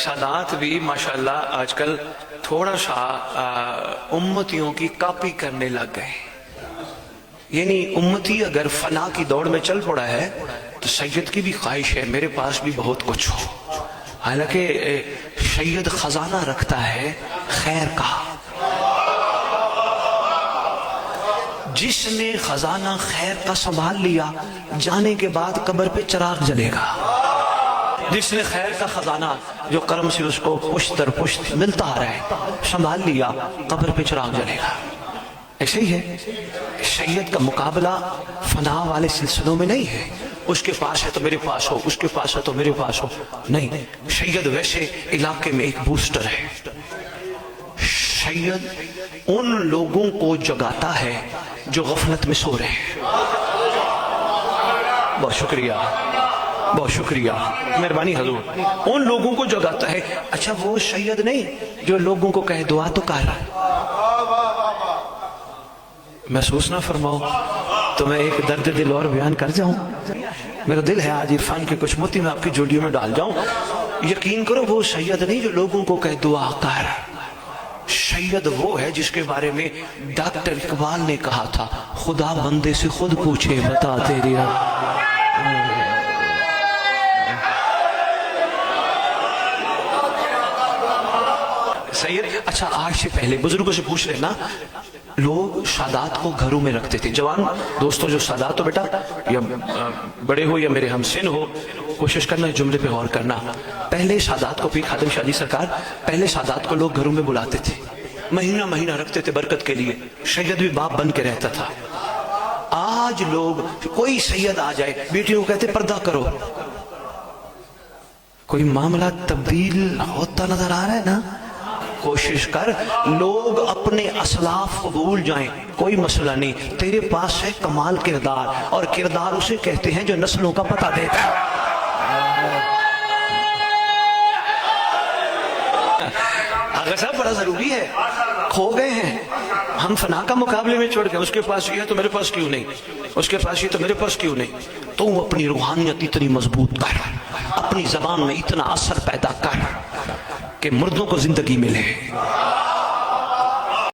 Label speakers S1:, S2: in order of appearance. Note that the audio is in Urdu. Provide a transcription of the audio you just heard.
S1: سادات بھی ماشاءاللہ آج کل تھوڑا سا امتیوں کی کاپی کرنے لگ گئے. یعنی امتی اگر فنا کی دوڑ میں چل پڑا ہے تو سید کی بھی خواہش ہے میرے پاس بھی بہت کچھ ہو. حالانکہ سید خزانہ رکھتا ہے خیر کا. جس نے خزانہ خیر کا سنبھال لیا جانے کے بعد قبر پہ چراغ جلے گا. جس نے خیر کا خزانہ جو کرم سے اس کو پشت در پشت ملتا آ رہا ہے سنبھال لیا قبر پہ چراغ جلے گا. ایسے ہی ہے سید کا مقابلہ فنا والے سلسلوں میں نہیں ہے. اس کے پاس ہے تو میرے پاس ہو, اس کے پاس ہے تو میرے پاس ہو, نہیں. سید ویسے علاقے میں ایک بوسٹر ہے. سید ان لوگوں کو جگاتا ہے جو غفلت میں سو رہے ہیں. بہت شکریہ, بہت شکریہ, مہربانی حضور. ان لوگوں کو جگاتا ہے. اچھا وہ سید نہیں جو لوگوں کو کہے دعا تو کر. محسوس نہ فرماؤ تو میں ایک درد دل اور بیان کر جاؤں. میرا دل ہے آج عرفان کے کچھ موتی میں آپ کی جوڑیوں میں ڈال جاؤں. یقین کرو وہ سید نہیں جو لوگوں کو کہے دعا کر. سید وہ ہے جس کے بارے میں ڈاکٹر اقبال نے کہا تھا خدا بندے سے خود پوچھے بتا تیری سید. اچھا آج سے پہلے بزرگوں سے پوچھ لینا, لوگ سادات کو گھروں میں رکھتے تھے. جوان دوستوں جو سادات ہو بیٹا یا بڑے ہو یا میرے ہم سن ہو, کوشش کرنا جملے پہ غور کرنا. پہلے سادات کو پیر خادم شاہ جی سرکار پہلے سادات کو لوگ گھروں میں بلاتے تھے, مہینہ مہینہ رکھتے تھے برکت کے لیے. سید بھی باپ بن کے رہتا تھا. آج لوگ کوئی سید آ جائے بیٹیوں کو کہتے پردہ کرو. کوئی معاملہ تبدیل ہوتا نظر آ رہا ہے نا. کوشش کر لوگ اپنے اسلاف کو بھول جائیں, کوئی مسئلہ نہیں. تیرے پاس ہے کمال کردار, اور کردار اسے کہتے ہیں جو نسلوں کا پتہ دیتا ہے. آقا صاحب بڑا ضروری ہے. کھو گئے ہیں ہم فنا کا مقابلے میں چھوڑ گئے. اس کے پاس یہ ہے تو میرے پاس کیوں نہیں, اس کے پاس یہ تو میرے پاس کیوں نہیں. تو اپنی روحانیت اتنی مضبوط کر, اپنی زبان میں اتنا اثر پیدا کر کہ مردوں کو زندگی ملے.